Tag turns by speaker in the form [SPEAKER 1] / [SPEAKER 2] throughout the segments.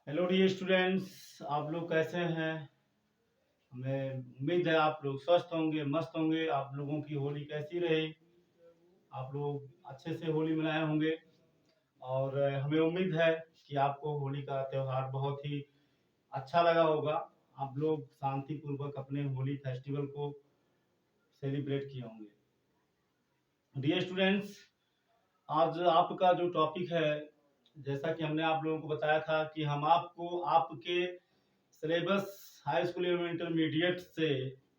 [SPEAKER 1] Hello dear students, आप लोग कैसे हैं? हमें उम्मीद है आप लोग स्वस्थ होंगे, मस्त होंगे। आप लोगों की होली कैसी रही? आप लोग अच्छे से होली मनाए होंगे और हमें उम्मीद है कि आपको होली का त्यौहार बहुत ही अच्छा लगा होगा। आप लोग शांतिपूर्वक अपने होली फेस्टिवल को सेलिब्रेट किए होंगे। डियर स्टूडेंट्स, आज आपका जो टॉपिक है, जैसा कि हमने आप लोगों को बताया था कि हम आपको आपके सिलेबस हाई स्कूल एवं इंटरमीडिएट से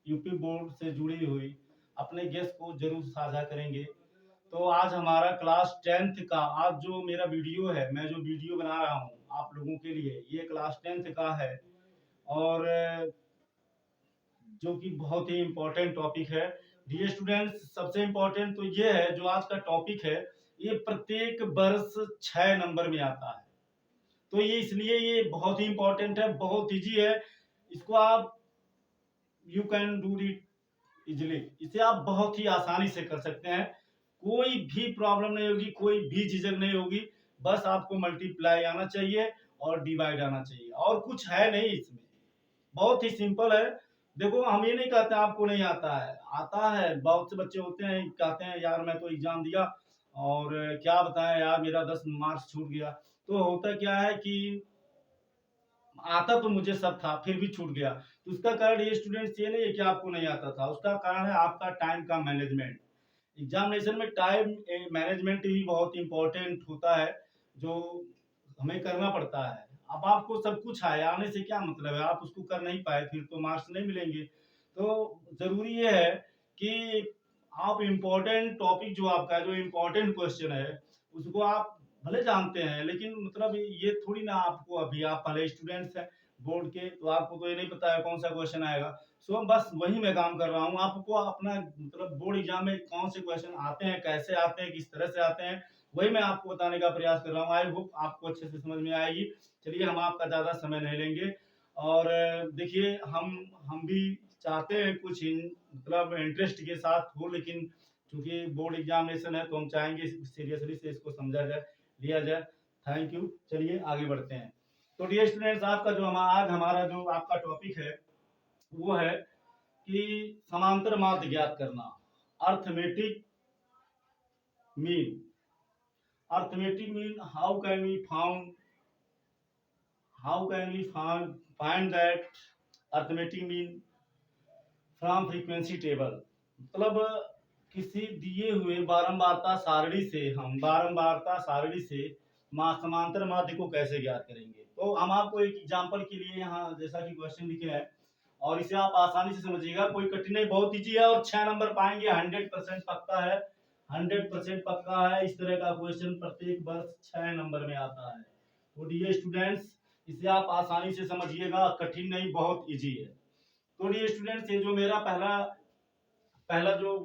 [SPEAKER 1] यूपी बोर्ड से जुड़ी हुई अपने गेस्ट को जरूर साझा करेंगे। तो आज हमारा क्लास 10th का आज जो मेरा वीडियो है, मैं जो वीडियो बना रहा हूँ आप लोगों के लिए, ये क्लास 10th का है और जो कि बहुत ही इम्पोर्टेंट टॉपिक है। डियर स्टूडेंट्स, सबसे इम्पोर्टेंट तो ये है जो आज का टॉपिक है, ये प्रत्येक वर्ष 6 नंबर में आता है। तो ये इसलिए ये बहुत ही इम्पोर्टेंट है, बहुत इजी है। इसको आप you can do it easily, इसे आप बहुत ही आसानी से कर सकते हैं। कोई भी प्रॉब्लम नहीं होगी, कोई भी झिझक नहीं होगी। बस आपको मल्टीप्लाई आना चाहिए और डिवाइड आना चाहिए, और कुछ है नहीं इसमें। बहुत ही सिंपल है। देखो, हम ये नहीं कहते आपको नहीं आता है, आता है। बहुत से बच्चे होते हैं कहते हैं यार मैं तो एग्जाम दिया और क्या बताएं यार मेरा 10 मार्क्स छूट गया। तो होता क्या है कि आता तो मुझे सब था फिर भी छूट गया। तो उसका कारण ये स्टूडेंट्स ये नहीं है कि आपको नहीं आता था, उसका कारण है आपका टाइम का मैनेजमेंट। एग्जामिनेशन में टाइम मैनेजमेंट ही बहुत इंपॉर्टेंट होता है, जो हमें करना पड़ता है। अब आपको सब कुछ आए, आने से क्या मतलब है, आप उसको कर नहीं पाए फिर तो मार्क्स नहीं मिलेंगे। तो जरूरी ये है कि आप इम्पोर्टेंट टॉपिक जो आपका जो इम्पोर्टेंट क्वेश्चन है उसको आप भले जानते हैं, लेकिन मतलब ये थोड़ी ना आपको, अभी आप पहले स्टूडेंट्स हैं बोर्ड के, तो आपको तो ये नहीं पता है कौन सा क्वेश्चन आएगा। सो बस वही मैं काम कर रहा हूँ। आपको अपना मतलब बोर्ड एग्जाम में कौन से क्वेश्चन आते हैं, कैसे आते हैं, किस तरह से आते हैं, वही मैं आपको बताने का प्रयास कर रहा हूँ। आई होप आपको अच्छे से समझ में आएगी। चलिए, हम आपका ज़्यादा समय नहीं लेंगे और देखिए, हम भी चाहते हैं कुछ मतलब इंटरेस्ट के साथ हो, लेकिन क्योंकि बोर्ड एग्जामिनेशन है तो हम चाहेंगे सीरियसली से इसको समझा जाए, लिया जाए। Thank you. चलिए आगे बढ़ते हैं। तो डियर स्टूडेंट्स, आपका जो आज हमारा जो आपका टॉपिक है वो है कि समांतर माध्य ज्ञात करना, arithmetic mean. Arithmetic mean how can we find that arithmetic mean from frequency table. मतलब किसी दिए हुए बारंबारता सारणी से हम बारंबारता सारणी से समांतर माध्य को कैसे ज्ञात करेंगे। तो हम आपको एक एग्जांपल के लिए यहाँ जैसा कि क्वेश्चन लिखे हैं और इसे आप आसानी से समझिएगा, कोई कठिनाई बहुत ईजी है और 6 नंबर पाएंगे, 100% पक्का है, 100% पक्का है। इस तरह का क्वेश्चन प्रत्येक वर्ष 6 नंबर में आता है। तो डियर स्टूडेंट्स, इसे आप आसानी से समझिएगा, कठिन नहीं, बहुत ईजी है। तो डियर स्टूडेंट्स, ये जो मेरा पहला पहला जो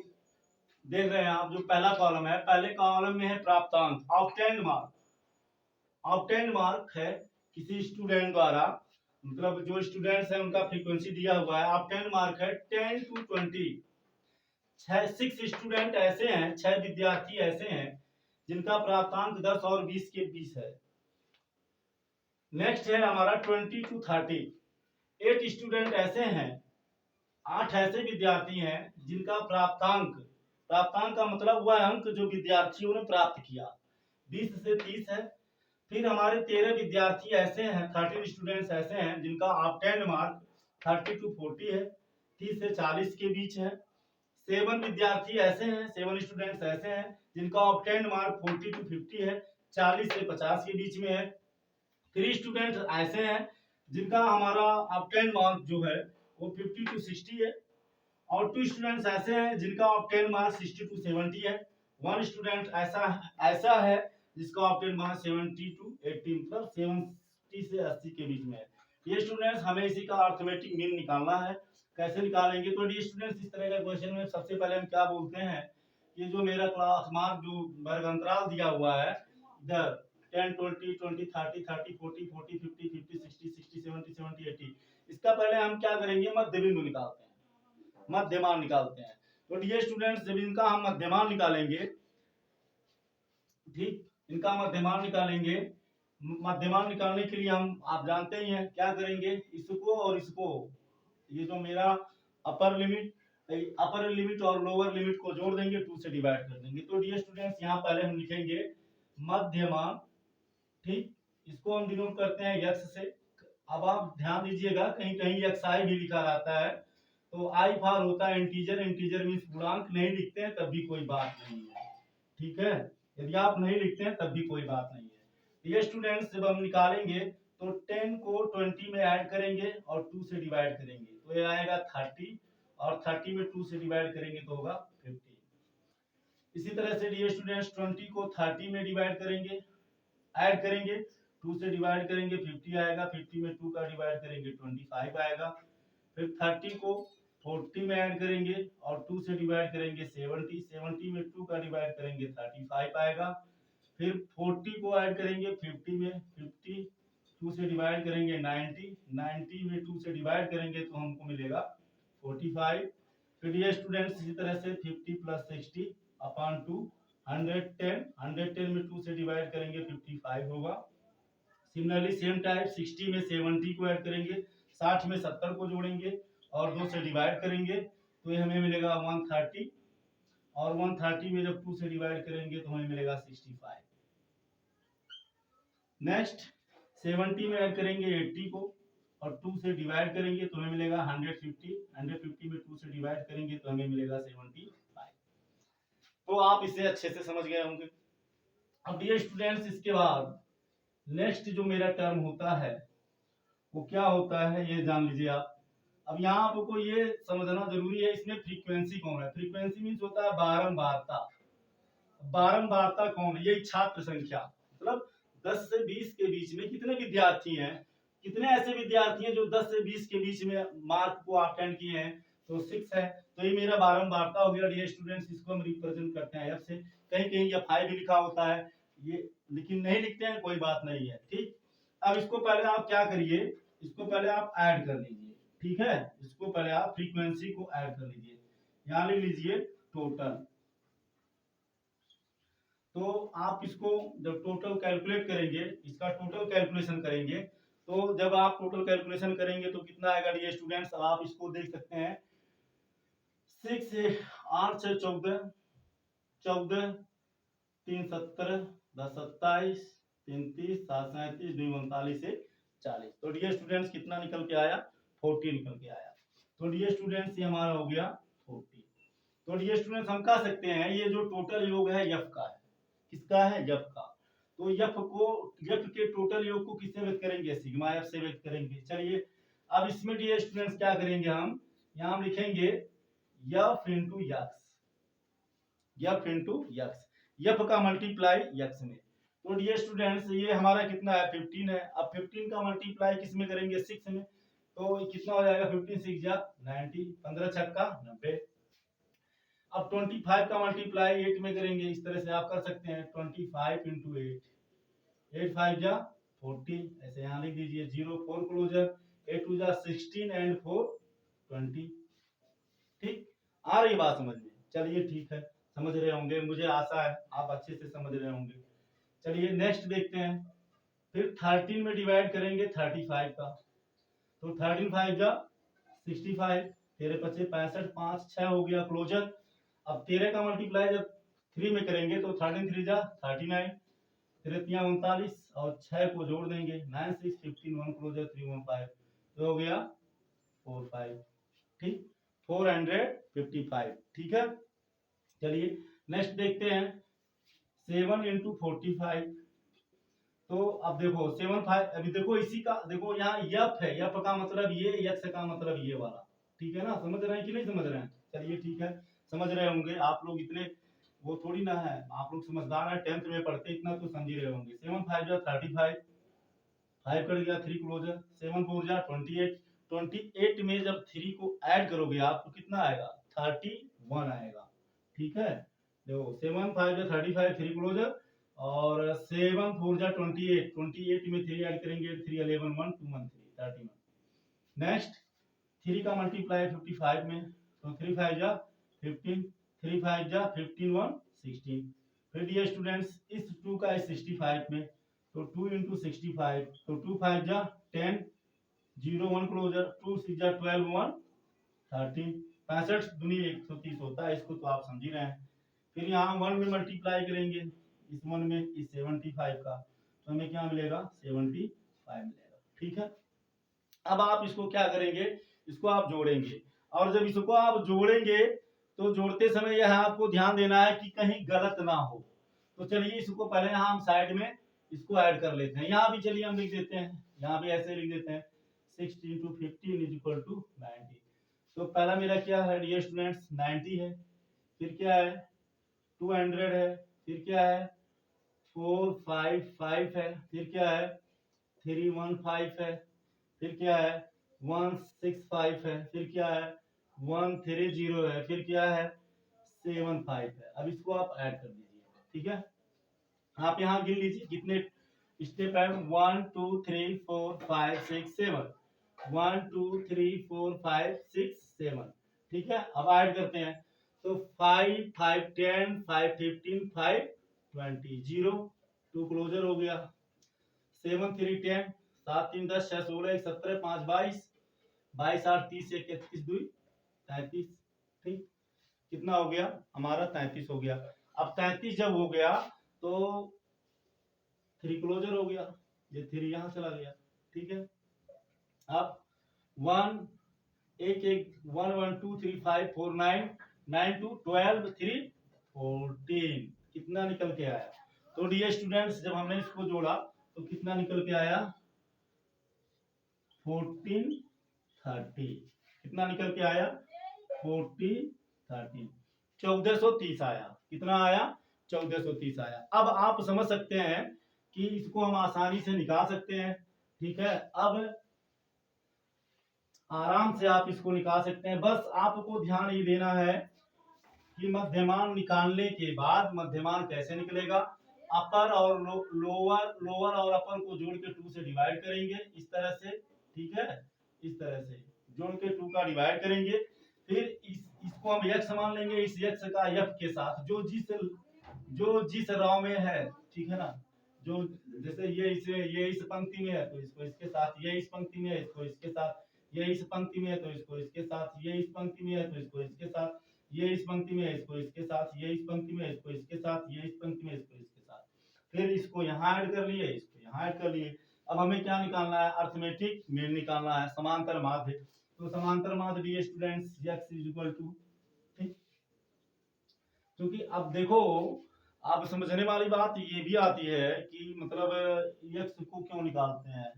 [SPEAKER 1] देख रहे हैं आप, जो पहला कॉलम है, पहले कॉलम में है प्राप्तांक, ऑब्टेन्ड मार्क। ऑब्टेन्ड मार्क है किसी स्टूडेंट द्वारा, मतलब जो स्टूडेंट्स है उनका फ्रीक्वेंसी दिया हुआ है। ऑब्टेन्ड मार्क है 10 to 20। 6 स्टूडेंट ऐसे हैं, 6 विद्यार्थी ऐसे हैं जिनका प्राप्तांक 10 और 20 के बीच है। नेक्स्ट है हमारा 20 to 30। 8 स्टूडेंट ऐसे हैं, 8 ऐसे विद्यार्थी हैं जिनका प्राप्तांक, प्राप्तांक का मतलब वह अंक जो विद्यार्थियों ने प्राप्त किया, 20 से 30 है। फिर हमारे 13 विद्यार्थी ऐसे हैं, 13 स्टूडेंट्स ऐसे हैं जिनका ऑब्टेन्ड मार्क 30 to 40 है, 30 से 40 के बीच है। 7 विद्यार्थी ऐसे हैं, 7 स्टूडेंट्स ऐसे हैं जिनका ऑब्टेन्ड मार्क 40 to 50 है, 40 से 50 के बीच में है। 3 स्टूडेंट्स ऐसे हैं जिनका हमारा ऑब्टेन्ड मार्क जो है वो 50 to 60 है, और 2 स्टूडेंट्स ऐसे हैं जिनका ऑब्टेन्ड मार्क 60 to 70 है। 1 स्टूडेंट ऐसा है जिसका ऑब्टेन्ड मार्क 70 to 80, मतलब 70 से 80 के बीच में है। ये स्टूडेंट्स, हमें इसी का अर्थमेटिक मीन निकालना है। कैसे निकालेंगे? तो ये स्टूडेंट्स, इस तरह का क्वेश्चन में सबसे पहले हम क्या बोलते हैं कि जो मेरा क्लास मार्क जो वर्ग अंतराल दिया हुआ है इधर 10 20 20 30 30 40 40 50 50 60 60 70 70 80, इसका पहले हम क्या करेंगे, मध्य बिंदु निकालते हैं, मध्यमान निकालते हैं। तो डियर स्टूडेंट्स, जब इनका हम मध्यमान निकालेंगे ठीक। इनका मध्यमान निकालेंगे। मध्यमान निकालने के लिए हम, आप जानते ही हैं क्या करेंगे, इसको और इसको, ये जो मेरा अपर लिमिट, अपर लिमिट और लोअर लिमिट को जोड़ देंगे, 2 से डिवाइड कर देंगे। तो डियर स्टूडेंट्स यहाँ पहले हम लिखेंगे मध्यमान, ठीक, इसको हम डिनोट करते हैं यक्स से। अब आप ध्यान दीजिएगा, कहीं कहीं यक्साई भी लिखा रहता है, तो आई फार होता है इंटीजर, इंटीजर मीन्स पूर्णांक, नहीं लिखते हैं तब भी कोई बात नहीं है, ठीक है। यदि आप नहीं लिखते हैं तब भी कोई बात नहीं है। ये स्टूडेंट्स जब हम निकालेंगे तो 10 को 20 में ऐड करेंगे और 2 से डिवाइड करेंगे, तो ये आएगा 30, और 30 में 2 से डिवाइड करेंगे तो होगा 50। इसी तरह से डियर स्टूडेंट्स 20 को 30 में डिवाइड करेंगे, ऐड करेंगे, 2 से डिवाइड करेंगे 50 आएगा, 50 में 2 का डिवाइड करेंगे 25 आएगा। फिर 30 को 40 में ऐड करेंगे और 2 से डिवाइड करेंगे 70, 70 में 2 का डिवाइड करेंगे 35 आएगा। फिर 40 को ऐड करेंगे 50 में, 50 2 से डिवाइड करेंगे 90, 90 में 2 से डिवाइड करेंगे तो हमको मिलेगा 45। फिर ये स्टूडेंट्स इसी तरह से 50 प्लस 60 अपॉन 2 110, 110 में 2 से डिवाइड करेंगे 55 होगा। सिमिलरली सेम टाइप 60 में 70 को ऐड करेंगे, 60 में 70 को जोड़ेंगे और 2 से डिवाइड करेंगे तो ये हमें मिलेगा 130, और 130 में जब 2 से डिवाइड करेंगे तो हमें मिलेगा 65। नेक्स्ट 70 में ऐड करेंगे 80 को और 2 से डिवाइड करेंगे तो हमें मिलेगा 150, 150 में 2 से डिवाइड करेंगे तो हमें मिलेगा 75। तो आप इसे अच्छे से समझ गए होंगे। अब ये स्टूडेंट्स इसके बाद नेक्स्ट जो मेरा टर्म होता है वो क्या होता है ये जान लीजिए आप। अब यहाँ आपको ये समझना जरूरी है, इसमें फ्रीक्वेंसी कौन है। फ्रीक्वेंसी मीन्स होता है बारंबारता। बारंबारता कौन है, ये छात्र संख्या, मतलब 10 से 20 के बीच में कितने विद्यार्थी हैं, कितने ऐसे विद्यार्थी हैं जो 10 से 20 के बीच में मार्क को अटेंड किए हैं, तो 6 है। तो ये मेरा बारंबारता हो गया डियर स्टूडेंट्स, इसको हम रिप्रेजेंट करते हैं एफ से। कहीं कहीं या 5 भी लिखा होता है ये, लेकिन नहीं लिखते हैं कोई बात नहीं है, ठीक। अब इसको पहले आप क्या करिए, इसको पहले आप ऐड कर लीजिए, ठीक है। इसको पहले आप फ्रीक्वेंसी को ऐड कर लीजिए, यहाँ लिख लीजिए टोटल। तो आप इसको जब टोटल कैलकुलेट करेंगे, इसका टोटल कैलकुलेशन करेंगे, तो जब आप टोटल कैलकुलेशन करेंगे तो कितना आएगा डियर स्टूडेंट्स, आप इसको देख सकते हैं 6 8 से 14, 14 3 17 10 27 33 7 37 2 39 से 40। तो डियर स्टूडेंट्स कितना निकल के आया, 40 निकल के आया। तो डियर स्टूडेंट्स ये हमारा हो गया 40। तो डियर स्टूडेंट्स हम कह सकते हैं ये जो टोटल योग है यफ का है, किसका है, यफ का। तो यफ को, यफ के टोटल योग को किससे व्यक्त करेंगे, सिग्मा एफ से व्यक्त करेंगे। चलिए अब इसमें डियर स्टूडेंट्स क्या करेंगे, हम यहाँ हम लिखेंगे F into x, F into x, F का मल्टीप्लाई यक्स में। तो डियर स्टूडेंट्स ये हमारा कितना है, 15 है। अब 15 का मल्टीप्लाई किस में करेंगे, 6 में, तो कितना हो जाएगा, 15 6 जा 90, 15 छक्का 90। अब 25 का मल्टीप्लाई 8 में करेंगे, इस तरह से आप कर सकते हैं 25 इंटू 8, 8 5 जा 40, ऐसे यहाँ लिख दीजिए 0 4 क्लोजर, 8 2 जा 16 एंड 4 20। ठीक, आ रही बात समझ में, चलिए ठीक है, समझ रहे होंगे, मुझे आशा है आप अच्छे से समझ रहे होंगे। चलिए नेक्स्ट देखते हैं। फिर 13 में डिवाइड करेंगे 35 का, तो 13 5 जा 65, तेरे 25 65, 5 6 हो गया क्लोजर। अब 13 का मल्टीप्लाई जब 3 में करेंगे तो 13 3 जा 39, 3 39 और 6 को जोड़ देंगे 9 6 15 1 क्लोजर 315, तो हो गया 45, ठीक, 455, ठीक है। चलिए नेक्स्ट देखते हैं 7 इंटू 45। तो अब देखो 7 5, अभी देखो इसी का देखो यहाँ यफ है, यफ का मतलब ये, यक्स का मतलब ये वाला, ठीक है ना, समझ रहे हैं कि नहीं समझ रहे हैं। चलिए ठीक है, समझ रहे होंगे आप लोग, इतने वो थोड़ी ना है, आप लोग समझदार है, 10th में पढ़ते इतना तो समझ ही रहे होंगे। 7 5 जा 35, 5 कट गया 3 क्लोजर, 7 4 जा 28, 28 में जब 3 को ऐड करोगे आप तो कितना आएगा, 31 आएगा, ठीक है। देखो 7 5 जा 35 3 क्लोजर, और 7 4 जा 28, 28 में 3 ऐड करेंगे 3 11 1 2 1 3 31। नेक्स्ट 3 का मल्टीप्लाई 55 में, तो 3 5 जा 15, 3 5 जा 15 1 16, फिर डियर स्टूडेंट्स इस 2 का इस 65 में, तो 2 इंटू 65, तो 2 5 जा 10, 0 1 क्लोजर, 2 6 जा 12, 1 13, 65 दूनी 130 होता है, इसको तो आप समझ ही रहे हैं। फिर यहाँ 1 में मल्टीप्लाई करेंगे, इस 1 में इस 75 का, तो हमें क्या मिलेगा 75 मिलेगा। ठीक है, अब आप इसको क्या करेंगे, इसको आप जोड़ेंगे, और जब इसको आप जोड़ेंगे तो जोड़ते समय यह आपको ध्यान देना है कि कहीं गलत ना हो। तो चलिए इसको पहले यहाँ हम साइड में इसको ऐड कर लेते हैं। यहाँ भी चलिए हम लिख देते हैं, यहाँ भी ऐसे लिख देते हैं 60 इंटू 15 इज इक्वल टू 90। तो पहला मेरा क्या है डियर स्टूडेंट्स 90 है, फिर क्या है 200 है, फिर क्या है 455 है, फिर क्या है 315 है, फिर क्या है 165 है, फिर क्या है 130 है, फिर क्या है 75 है। अब इसको आप ऐड कर दीजिए। ठीक है, आप यहाँ गिन लीजिए कितने स्टेप है, 1 2 3 4 5 6 7, 1 2 3 4 5 6 7। ठीक है, अब ऐड करते हैं, तो 5 5 10 5 15 5 20, 0 2 क्लोजर हो गया, 7 3 10, 7 3 10 6 16 17 5 22, 22 8 30 1 31 2 33। ठीक, कितना हो गया हमारा 33 हो गया। अब 33 जब हो गया तो 3 क्लोजर हो गया, ये 3 यहाँ चला गया। ठीक है, अब 1 एक एक 1 1 2 3 5 4 9 9 2 12 3 14, कितना निकल के आया। तो डियर स्टूडेंट्स जब हमने इसको जोड़ा तो कितना निकल के आया 1430, कितना निकल के आया 1430, 1430 आया। कितना आया 1430 आया। अब आप समझ सकते हैं कि इसको हम आसानी से निकाल सकते हैं। ठीक है, अब आराम से आप इसको निकाल सकते हैं। बस आपको ध्यान ये देना है कि मध्यमान निकालने के बाद मध्यमान कैसे निकलेगा, अपर और लोअर और अपर को जोड़ के 2 से डिवाइड करेंगे इस तरह से। ठीक है, इस तरह से जोड़ के 2 का डिवाइड करेंगे, फिर इसको हम x मान लेंगे, इस x का f के साथ जो जिस रॉ में है। ठीक है ना, जो जैसे ये इस पंक्ति में है तो इसको इसके साथ, ये इस पंक्ति में है इसको इसके साथ, ये इस पंक्ति में है तो इसको इसके साथ, ये इस पंक्ति में है तो इसको इसके साथ, ये इस पंक्ति में है इसको इसके साथ, ये इस पंक्ति में है इसको इसके साथ, ये इस पंक्ति में है इसको इसके साथ। फिर इसको यहाँ ऐड कर लिए, इसको यहाँ ऐड कर लिए। अब हमें क्या निकालना है, अर्थमेटिक मीन निकालना है, समांतर माध्य। तो समांतर माध्य dear students x is equal to, ठीक, क्योंकि अब देखो आप समझने वाली बात ये भी आती है कि मतलब x को क्यों निकालते हैं,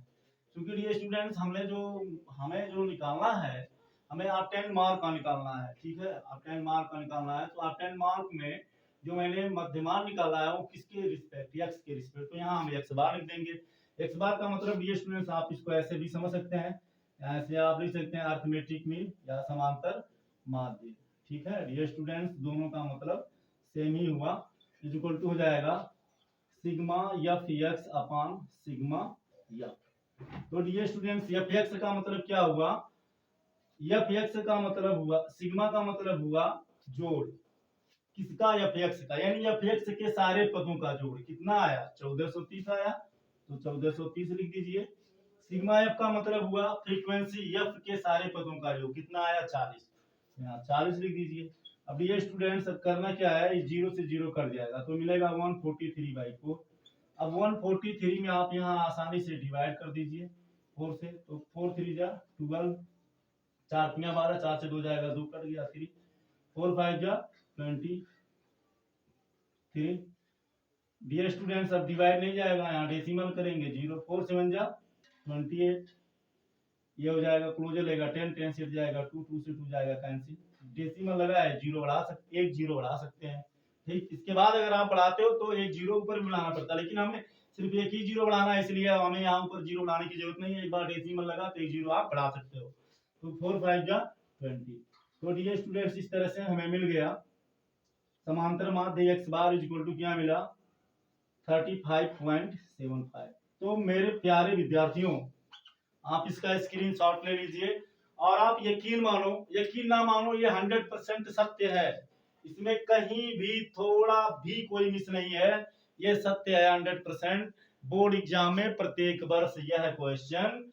[SPEAKER 1] क्योंकि डियर स्टूडेंट्स हमें जो निकालना है, हमें ऑप्टेन मार्क का निकालना है। ठीक है, ऑप्टेन मार्क का निकालना है। तो ऑप्टेन मार्क में जो मैंने मध्यमान निकाला है वो किसके रिस्पेक्ट, x के रिस्पेक्ट। तो यहाँ हम x बार लिख देंगे। x बार का मतलब डियर स्टूडेंट्स आप इसको ऐसे भी समझ सकते हैं, ऐसे आप लिख सकते हैं अर्थमेटिक मीन या समांतर माध्य। ठीक है डियर स्टूडेंट्स, दोनों का मतलब सेम ही हुआ, इज इक्वल टू हो जाएगा sigma F x upon sigma F. तो डियर स्टूडेंट्स एफ एक्स का मतलब क्या हुआ, एफ एक्स का मतलब हुआ, सिग्मा का मतलब हुआ जोड़, किसका एफ एक्स का, यानी एफ एक्स के सारे पदों का जोड़। कितना आया 1430 आया, तो 1430 लिख दीजिए। सिग्मा एफ का मतलब हुआ फ्रीक्वेंसी एफ के सारे पदों का योग, कितना आया 40, यहाँ 40 लिख दीजिए। अब ये स्टूडेंट्स करना क्या है, 0 से 0 कट जाएगा तो मिलेगा 143/4। अब 143 में आप यहाँ आसानी से डिवाइड कर दीजिए 4 से, तो 4 3 जा 12, 4 3 12, 4 से 2 जाएगा 2 कट गया 3, 4 5 जा 23। डियर स्टूडेंट्स अब डिवाइड नहीं जाएगा, यहाँ डेसिमल करेंगे 0, 4 7 जा 28, ये हो जाएगा क्लोजर लेगा 10, 10 से जाएगा 2, 2 से 2 जाएगा कैंसिल, डेसिमल लगा है 0 बढ़ा सकते, एक 0 बढ़ा सकते हैं। ठीक, इसके बाद अगर आप बढ़ाते हो तो एक 0 ऊपर बढ़ाना पड़ता है, लेकिन हमें सिर्फ एक ही 0 बढ़ाना है, इसलिए हमें यहाँ ऊपर 0 बढ़ाने की जरूरत नहीं है। एक बार डेसिमल लगा तो एक 0 आप बढ़ा सकते हो। तो 4 5 जा 20। तो डियर स्टूडेंट्स इस तरह से हमें मिल गया समांतर माध्य x bar is equal to क्या मिला 35.75। तो मेरे प्यारे विद्यार्थियों, आप इसका स्क्रीनशॉट ले लीजिए और आप यकीन मानो यकीन ना मानो ये 100% सत्य है। इसमें कहीं भी थोड़ा भी कोई मिस नहीं है, ये सत्य है 100%। बोर्ड एग्जाम में प्रत्येक वर्ष यह क्वेश्चन,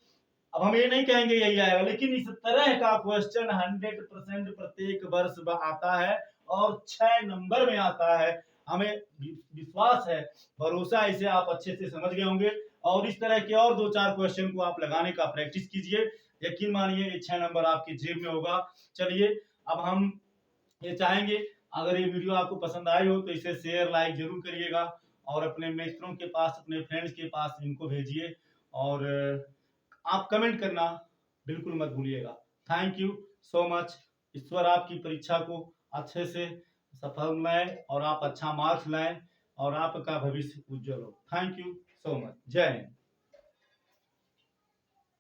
[SPEAKER 1] अब हम ये नहीं कहेंगे यही आएगा, लेकिन इस तरह का क्वेश्चन 100% प्रत्येक वर्ष आता है और 6 नंबर में आता है। हमें विश्वास है, भरोसा है, इसे आप अच्छे से समझ गए होंगे। और इस तरह के और 2-4 क्वेश्चन को आप लगाने का प्रैक्टिस कीजिए, यकीन मानिए ये 6 नंबर आपकी जेब में होगा। चलिए अब हम ये चाहेंगे, अगर ये वीडियो आपको पसंद आई हो तो इसे शेयर लाइक जरूर करिएगा और अपने मित्रों के पास, अपने फ्रेंड्स के पास इनको भेजिए। और आप कमेंट करना बिल्कुल मत भूलिएगा। Thank you so much. ईश्वर आपकी परीक्षा को अच्छे से सफल बनाए और आप अच्छा मार्क्स लाएं और आपका भविष्य उज्जवल हो। Thank you so much. जय हिंद।